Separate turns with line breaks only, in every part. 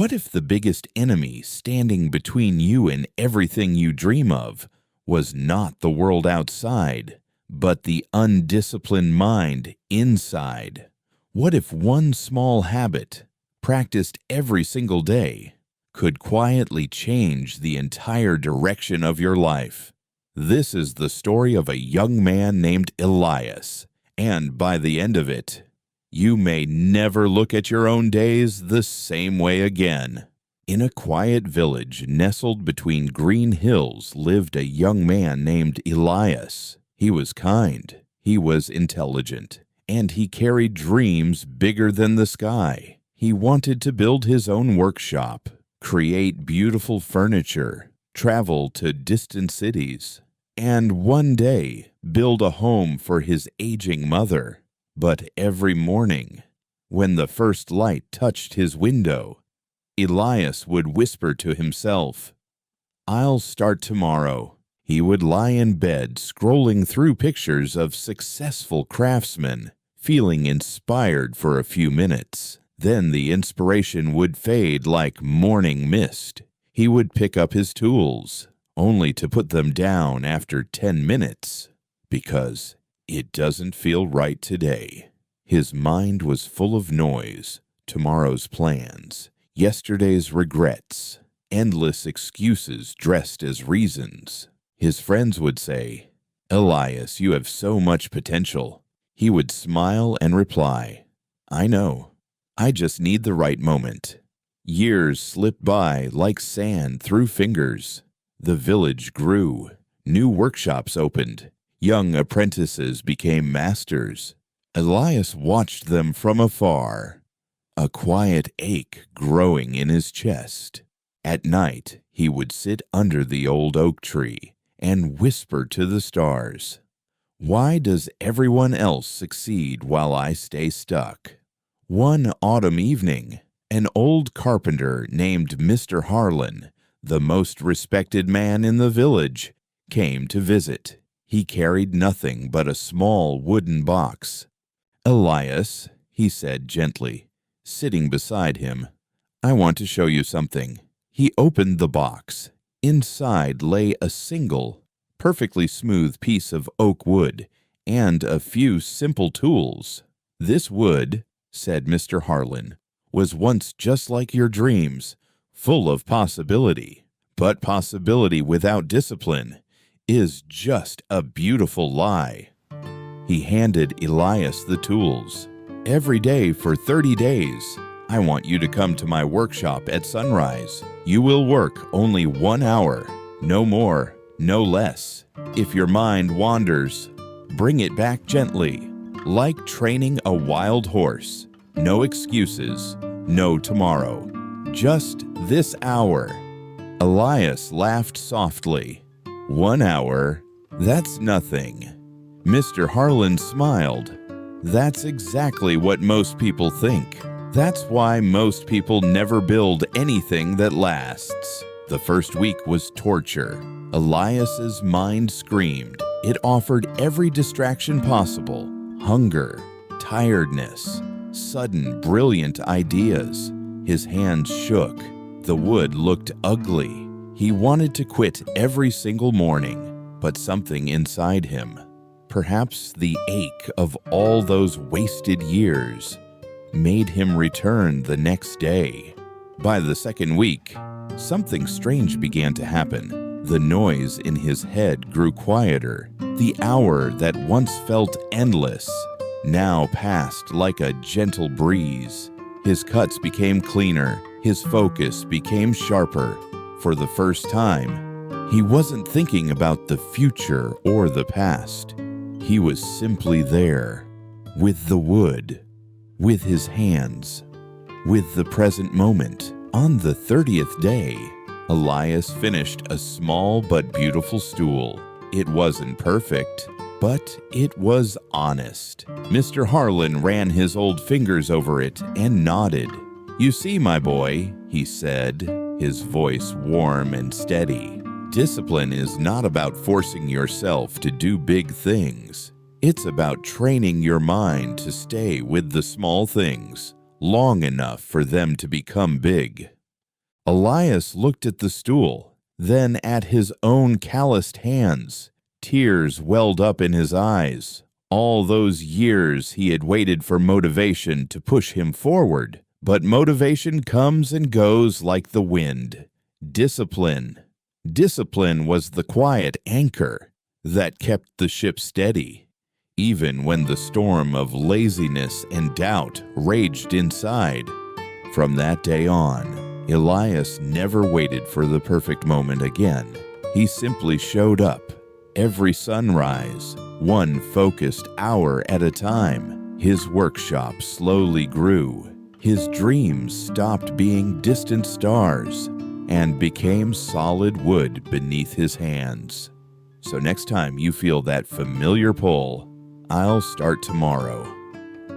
What if the biggest enemy standing between you and everything you dream of was not the world outside, but the undisciplined mind inside? What if one small habit, practiced every single day, could quietly change the entire direction of your life? This is the story of a young man named Elias, and by the end of it, you may never look at your own days the same way again. In a quiet village nestled between green hills lived a young man named Elias. He was kind, he was intelligent, and he carried dreams bigger than the sky. He wanted to build his own workshop, create beautiful furniture, travel to distant cities, and one day build a home for his aging mother. But every morning, when the first light touched his window, Elias would whisper to himself, "I'll start tomorrow." He would lie in bed scrolling through pictures of successful craftsmen, feeling inspired for a few minutes. Then the inspiration would fade like morning mist. He would pick up his tools, only to put them down after 10 minutes, because it doesn't feel right today. His mind was full of noise, tomorrow's plans, yesterday's regrets, endless excuses dressed as reasons. His friends would say, "Elias, you have so much potential." He would smile and reply, "I know. I just need the right moment." Years slipped by like sand through fingers. The village grew. New workshops opened. Young apprentices became masters. Elias watched them from afar, a quiet ache growing in his chest. At night, he would sit under the old oak tree and whisper to the stars, "Why does everyone else succeed while I stay stuck?" One autumn evening, an old carpenter named Mr. Harlan, the most respected man in the village, came to visit. He carried nothing but a small wooden box. "Elias," he said gently, sitting beside him, "I want to show you something." He opened the box. Inside lay a single, perfectly smooth piece of oak wood and a few simple tools. "This wood," said Mr. Harlan, "was once just like your dreams, full of possibility. But possibility without discipline is just a beautiful lie." He handed Elias the tools. "Every day for 30 days, I want you to come to my workshop at sunrise. You will work only 1 hour, no more, no less. If your mind wanders, bring it back gently, like training a wild horse. No excuses, no tomorrow. Just this hour." Elias laughed softly. 1 hour? That's nothing." Mr. Harlan smiled. "That's exactly what most people think. That's why most people never build anything that lasts." The first week was torture. Elias's mind screamed. It offered every distraction possible: hunger, tiredness, sudden brilliant ideas. His hands shook. The wood looked ugly. He wanted to quit every single morning, but something inside him, perhaps the ache of all those wasted years, made him return the next day. By the second week, something strange began to happen. The noise in his head grew quieter. The hour that once felt endless now passed like a gentle breeze. His cuts became cleaner. His focus became sharper. For the first time, he wasn't thinking about the future or the past. He was simply there, with the wood, with his hands, with the present moment. On the 30th day, Elias finished a small but beautiful stool. It wasn't perfect, but it was honest. Mr. Harlan ran his old fingers over it and nodded. "You see, my boy," he said, his voice warm and steady, "discipline is not about forcing yourself to do big things. It's about training your mind to stay with the small things long enough for them to become big." Elias looked at the stool, then at his own calloused hands. Tears welled up in his eyes. All those years he had waited for motivation to push him forward, but motivation comes and goes like the wind. Discipline. Discipline was the quiet anchor that kept the ship steady, even when the storm of laziness and doubt raged inside. From that day on, Elias never waited for the perfect moment again. He simply showed up. Every sunrise, one focused hour at a time. His workshop slowly grew. His dreams stopped being distant stars and became solid wood beneath his hands. So next time you feel that familiar pull, I'll start tomorrow.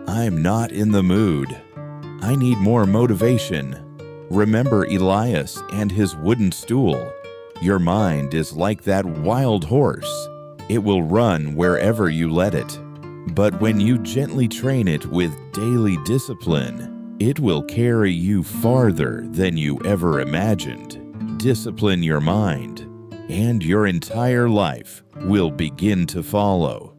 I'm not in the mood. I need more motivation. Remember Elias and his wooden stool. Your mind is like that wild horse. It will run wherever you let it. But when you gently train it with daily discipline, it will carry you farther than you ever imagined. Discipline your mind, and your entire life will begin to follow.